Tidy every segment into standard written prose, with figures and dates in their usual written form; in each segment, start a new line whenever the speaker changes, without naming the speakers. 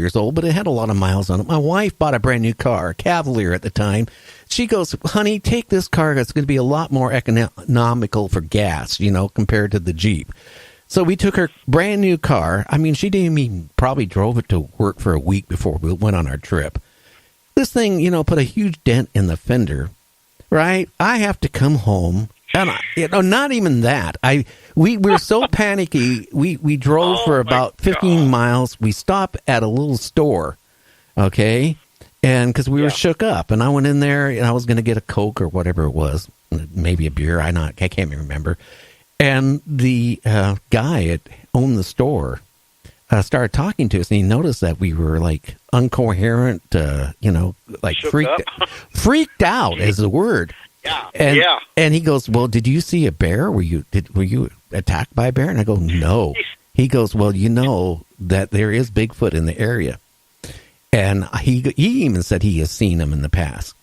years old, but it had a lot of miles on it. My wife bought a brand new car, a Cavalier at the time. She goes, honey, take this car. It's going to be a lot more economical for gas, compared to the Jeep. So we took her brand new car. I mean, she didn't even probably drove it to work for a week before we went on our trip. This thing, put a huge dent in the fender, right? I have to come home. And not even that. We were so panicky. We drove for about 15 miles. We stopped at a little store, okay? And because we were shook up, and I went in there, and I was going to get a Coke or whatever it was, maybe a beer. I can't remember. And the guy that owned the store started talking to us, and he noticed that we were like incoherent, like freaked out is the word.
Yeah.
And he goes, well, did you see a bear? Were you attacked by a bear? And I go, no. He goes, well, that there is Bigfoot in the area. And he even said he has seen him in the past.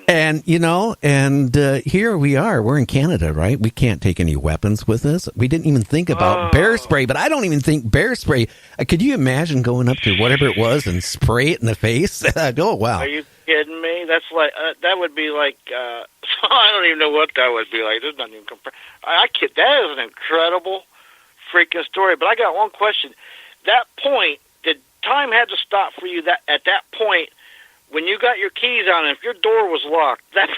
And, here we are. We're in Canada, right? We can't take any weapons with us. We didn't even think about bear spray, but I don't even think bear spray. Could you imagine going up to whatever it was and spray it in the face? Oh, wow.
Are you kidding me? That's like, that would be like, I don't even know what that would be like. There's nothing compare. That is an incredible freaking story. But I got one question. That point, did time had to stop for you at that point? When you got your keys on, if your door was locked, that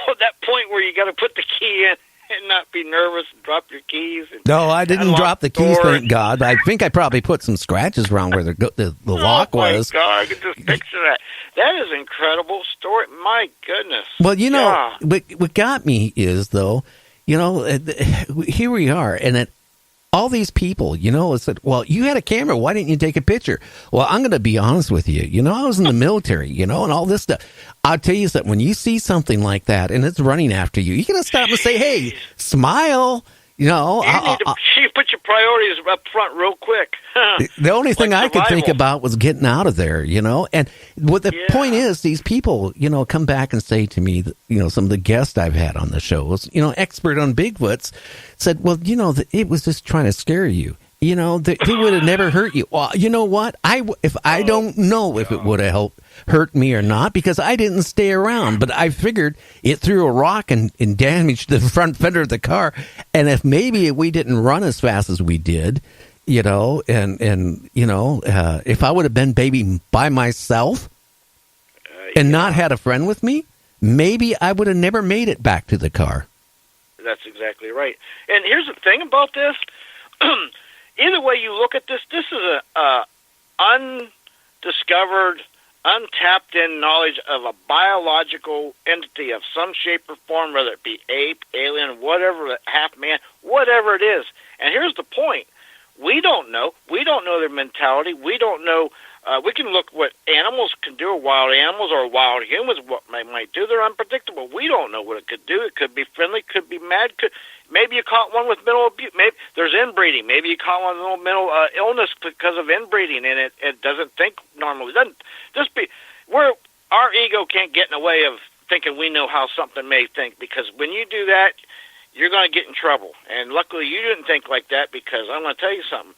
point where you got to put the key in and not be nervous and drop your keys.
No, I didn't drop the keys, thank God. I think I probably put some scratches around where the lock was.
Oh, my God, I can just picture that. That is an incredible story. My goodness.
Well, what got me is, though, here we are, and all these people, said, well, you had a camera. Why didn't you take a picture? Well, I'm going to be honest with you. I was in the military, and all this stuff. I'll tell you something. When you see something like that and it's running after you, you got to stop and say, hey, smile. You need to
put your priorities up front real quick.
The only thing I could think about was getting out of there, And what the point is, these people, come back and say to me, some of the guests I've had on the shows, expert on Bigfoots, said, well, it was just trying to scare you. They would have never hurt you. Well, you know what? I don't know if it would have hurt me or not because I didn't stay around. But I figured it threw a rock and damaged the front fender of the car. And if maybe we didn't run as fast as we did, if I would have been maybe by myself and not had a friend with me, maybe I would have never made it back to the car.
That's exactly right. And here's the thing about this. Either way you look at this, this is a undiscovered, untapped-in knowledge of a biological entity of some shape or form, whether it be ape, alien, whatever, half-man, whatever it is. And here's the point. We don't know. We don't know their mentality. We don't know. We can look what animals can do, or wild animals, or wild humans, what they might do. They're unpredictable. We don't know what it could do. It could be friendly, could be mad. Maybe you caught one with mental abuse. Maybe there's inbreeding. Maybe you caught one with mental illness because of inbreeding, and it doesn't think normally. It doesn't just be our ego can't get in the way of thinking we know how something may think, because when you do that, you're going to get in trouble. And luckily, you didn't think like that, because I'm going to tell you something.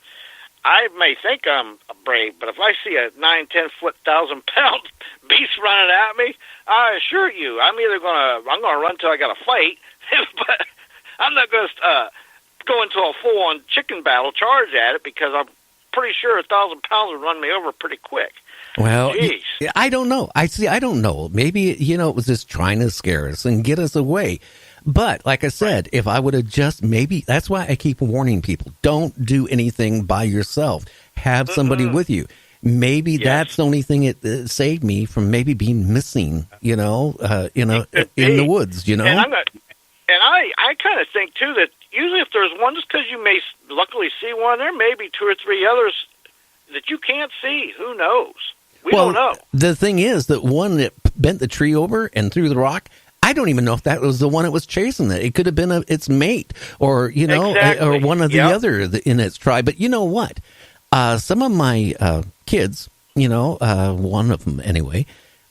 I may think I'm brave, but if I see a 9, 10 foot, 1,000-pound beast running at me, I assure you, I'm going to run till I got a fight, but I'm not going to go into a full-on chicken battle charge at it, because I'm pretty sure 1,000 pounds would run me over pretty quick.
Well, I don't know. I don't know. Maybe, it was just trying to scare us and get us away. But like I said, if I would have that's why I keep warning people, don't do anything by yourself. Have somebody with you. Maybe that's the only thing that saved me from maybe being missing, in the woods, And
I kind of think, too, that usually if there's one, just because you may luckily see one, there may be 2 or 3 others that you can't see. Who knows? We don't know.
The thing is that one that bent the tree over and threw the rock, I don't even know if that was the one that was chasing it. It could have been its mate, or or one of the other in its tribe. But you know what? Some of my kids, one of them anyway,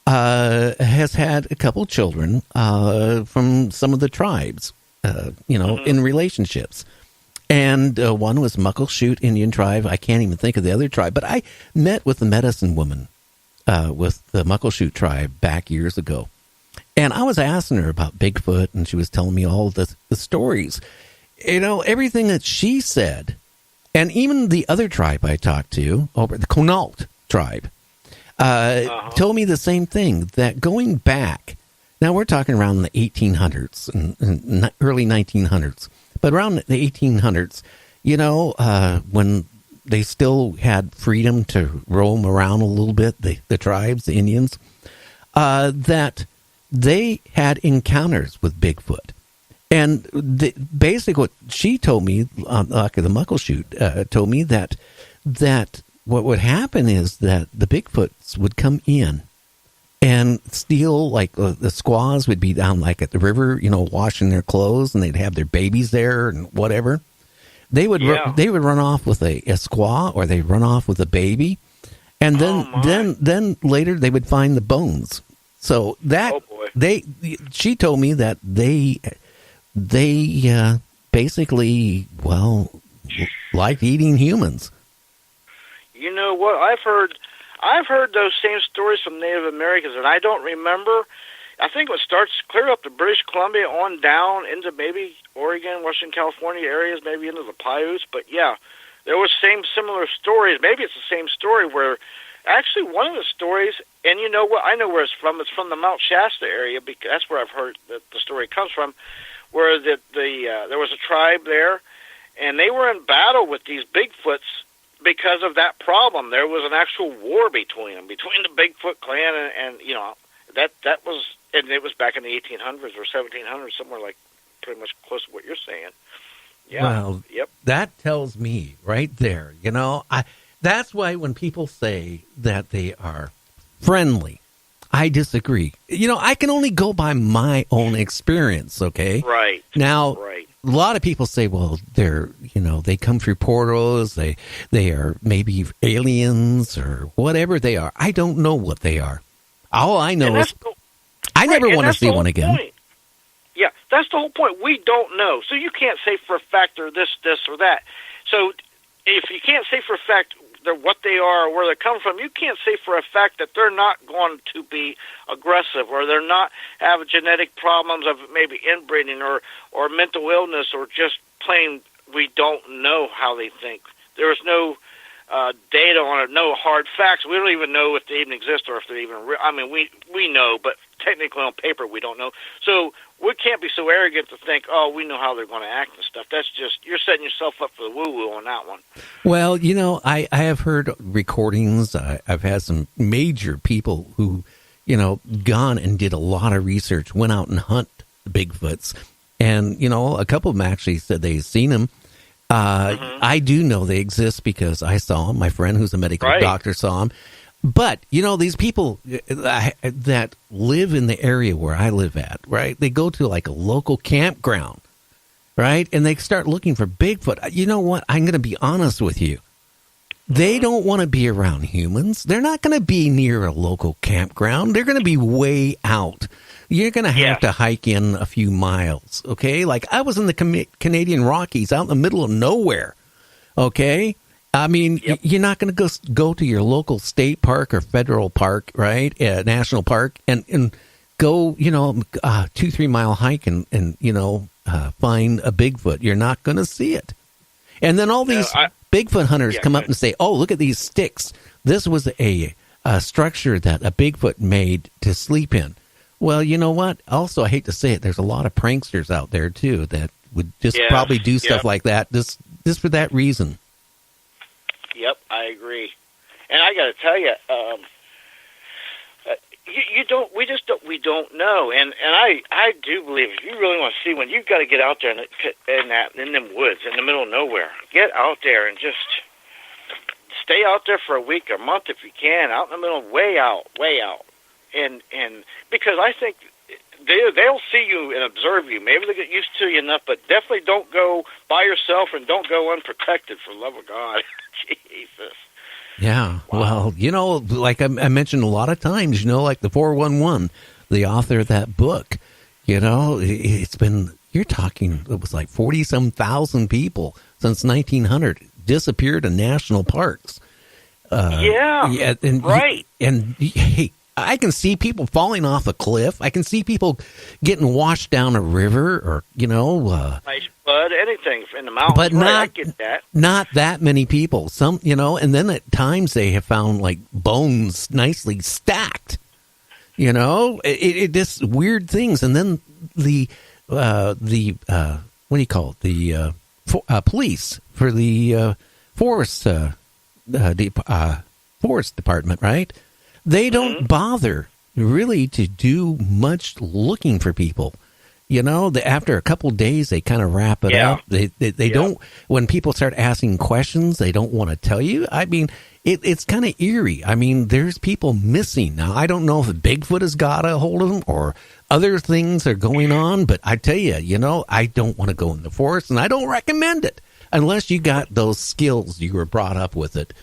has had a couple children from some of the tribes, in relationships. And one was Muckleshoot Indian tribe. I can't even think of the other tribe. But I met with the medicine woman with the Muckleshoot tribe back years ago. And I was asking her about Bigfoot, and she was telling me all the stories. You know, everything that she said, and even the other tribe I talked to, over the Quinault tribe, told me the same thing, that going back, now we're talking around the 1800s and early 1900s, but around the 1800s, you know, when they still had freedom to roam around a little bit, the tribes, the Indians, that they had encounters with Bigfoot. And basically what she told me, like the Muckleshoot, told me that what would happen is that the Bigfoots would come in and steal, like the squaws would be down like at the river, you know, washing their clothes, and they'd have their babies there and whatever. They would run off with a squaw, or they'd run off with a baby, and then later they would find the bones. So that she told me that they basically, well, liked eating humans.
You know what? I've heard those same stories from Native Americans, and I don't remember. I think it starts clear up to British Columbia on down into maybe Oregon, Western California areas, maybe into the Paiutes. But yeah, there was similar stories. Maybe it's the same story where actually one of the stories, and you know what? I know where it's from. It's from the Mount Shasta area, because that's where I've heard that the story comes from, where there was a tribe there, and they were in battle with these Bigfoots because of that problem. There was an actual war between them, between the Bigfoot clan and you know, that was, and it was back in the 1800s or 1700s, somewhere like pretty much close to what you're saying. Yeah.
Well, that tells me right there, you know, that's why when people say that they are friendly, I disagree. You know, I can only go by my own experience, okay?
Right.
Now, a lot of people say, well, they're, you know, they come through portals, they are maybe aliens or whatever they are. I don't know what they are. All I know is I never want to see one again.
Point. Yeah, that's the whole point. We don't know. So you can't say for a fact they're this, or that. So if you can't say for a fact they're what they are or where they come from, you can't say for a fact that they're not going to be aggressive, or they're not have genetic problems of maybe inbreeding or mental illness, or just plain we don't know how they think. There is no data on it, no hard facts. We don't even know if they even exist or if they're even real. I mean, we know, but technically on paper we don't know. So we can't be so arrogant to think, oh, we know how they're going to act and stuff. That's just, you're setting yourself up for the woo-woo on that one.
Well, you know, I have heard recordings. I've had some major people who, you know, gone and did a lot of research, went out and hunt Bigfoots. And, you know, a couple of them actually said they've seen them. I do know they exist because I saw them. My friend who's a medical doctor saw them. But, you know, these people that live in the area where I live at, right, they go to like a local campground, right, and they start looking for Bigfoot. You know what? I'm going to be honest with you. They don't want to be around humans. They're not going to be near a local campground. They're going to be way out. You're going to have to hike in a few miles, okay? Like, I was in the Canadian Rockies, out in the middle of nowhere, okay? I mean, you're not going to go to your local state park or federal park, right, national park, and go, you know, 2-3 mile hike and you know, find a Bigfoot. You're not going to see it. And then all these Bigfoot hunters come up and say, oh, look at these sticks. This was a structure that a Bigfoot made to sleep in. Well, you know what? Also, I hate to say it, there's a lot of pranksters out there, too, that would just probably do stuff like that just for that reason.
Yep, I agree. And I got to tell you, we don't know. And I do believe if you really want to see one, you've got to get out there in them woods in the middle of nowhere. Get out there and just stay out there for a week or month if you can, out in the middle, way out. And because I think they'll see you and observe you. Maybe they get used to you enough, but definitely don't go by yourself and don't go unprotected, for the love of God. Jesus.
Yeah. Wow. Well, you know, like I mentioned a lot of times, you know, like the 411, the author of that book, you know, it's been, you're talking, it was like 40-some thousand people since 1900. Disappeared in national parks.
Right.
And hey, I can see people falling off a cliff. I can see people getting washed down a river, or
Ice flood, anything in the mountains.
but
right, I get that.
not that many people. Some, and then at times they have found like bones nicely stacked. It just weird things. And then the what do you call it? The police for the forest department, right? They don't bother really to do much looking for people. After a couple days, they kind of wrap it up. They don't. When people start asking questions, they don't want to tell you. I mean, it's kind of eerie. I mean, there's people missing now. I don't know if Bigfoot has got a hold of them or other things are going on. But I tell you, I don't want to go in the forest, and I don't recommend it unless you got those skills you were brought up with it.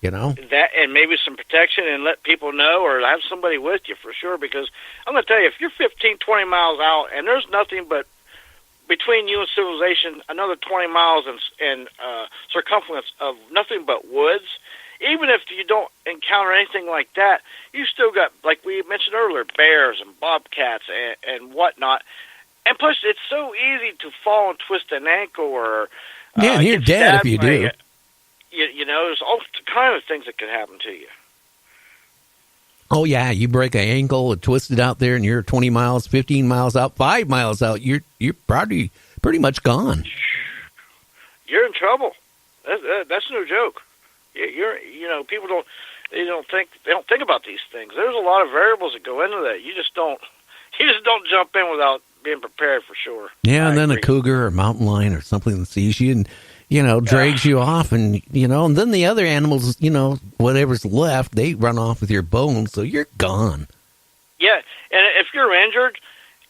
That, and maybe some protection, and let people know, or have somebody with you for sure. Because I'm going to tell you, if you're 15, 20 miles out, and there's nothing but between you and civilization, another 20 miles in circumference of nothing but woods, even if you don't encounter anything like that, you still got, like we mentioned earlier, bears and bobcats and whatnot. And plus, it's so easy to fall and twist an ankle, or
and you're dead if you do.
There's all kind of things that could happen to you.
Oh, yeah, you break an ankle and twist it out there, and you're 20 miles, 15 miles out, 5 miles out, you're probably pretty much gone.
You're in trouble. That's no joke. People don't think about these things. There's a lot of variables that go into that. You just don't jump in without being prepared for sure.
Yeah, and then a cougar or mountain lion or something that sees you and drags you off, and and then the other animals, whatever's left, they run off with your bones, so you're gone.
Yeah, and if you're injured,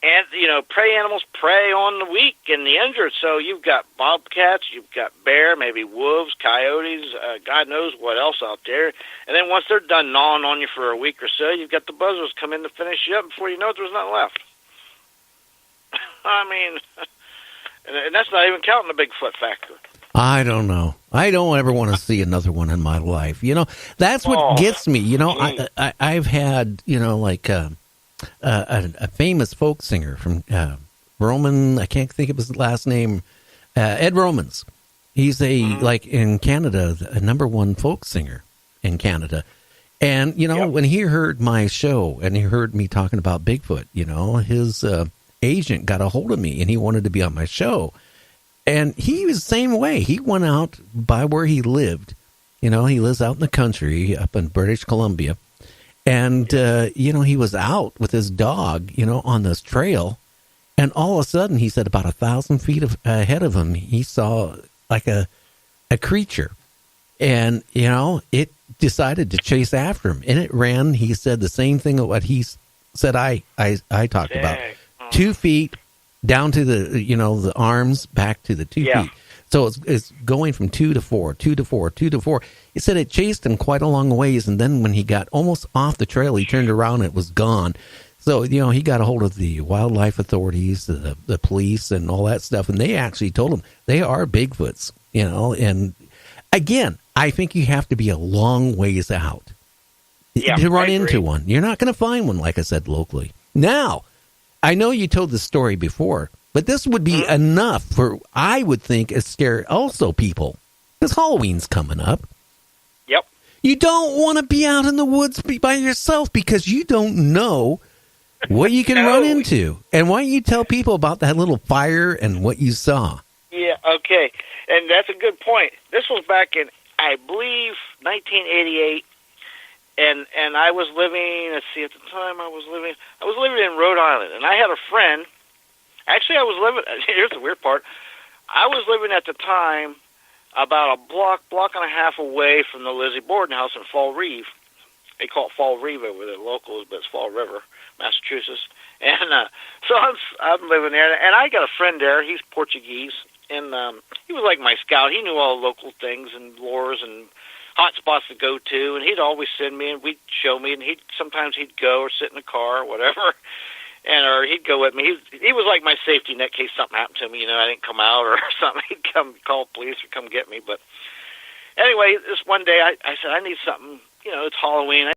and prey animals prey on the weak and the injured, so you've got bobcats, you've got bear, maybe wolves, coyotes, God knows what else out there. And then once they're done gnawing on you for a week or so, you've got the buzzards come in to finish you up. Before you know it, there's nothing left. I mean, and that's not even counting the Bigfoot factor.
I don't know. I don't ever want to see another one in my life. That's what gets me. I've had, like a famous folk singer from Roman. I can't think of his last name. Ed Romans. He's like in Canada, a number one folk singer in Canada. And, when he heard my show and he heard me talking about Bigfoot, his agent got a hold of me and he wanted to be on my show. And he was the same way. He went out by where he lived. He lives out in the country up in British Columbia. And, he was out with his dog, on this trail. And all of a sudden, he said about 1,000 feet ahead of him, he saw like a creature. And, it decided to chase after him. And it ran, he said the same thing of what he said I talked about. 2 feet. Down to the arms, back to the 2 feet. So it's going from 2 to 4, 2 to 4, 2 to 4. He said it chased him quite a long ways, and then when he got almost off the trail, he turned around and it was gone. So, he got a hold of the wildlife authorities, the police, and all that stuff, and they actually told him they are Bigfoots, and again, I think you have to be a long ways out to run into one. You're not going to find one, like I said, locally. Now, I know you told the story before, but this would be enough for, I would think, to scare also people. Because Halloween's coming up.
Yep.
You don't want to be out in the woods by yourself because you don't know what you can run into. And why don't you tell people about that little fire and what you saw?
Yeah, okay. And that's a good point. This was back in, I believe, 1988. And I was living, let's see, at the time I was living in Rhode Island, and I had a friend. Actually, here's the weird part. I was living at the time about a block and a half away from the Lizzie Borden house in Fall River. They call it Fall River over the locals, but it's Fall River, Massachusetts. And so I'm living there, and I got a friend there. He's Portuguese, and he was like my scout. He knew all the local things and lures and hot spots to go to, and he'd always send me, and he'd show me, and sometimes he'd go or sit in the car or whatever. or he'd go with me. He was like my safety net in case something happened to me. You know, I didn't come out or something. He'd come call police or come get me. But anyway, this one day I said, I need something. You know, it's Halloween.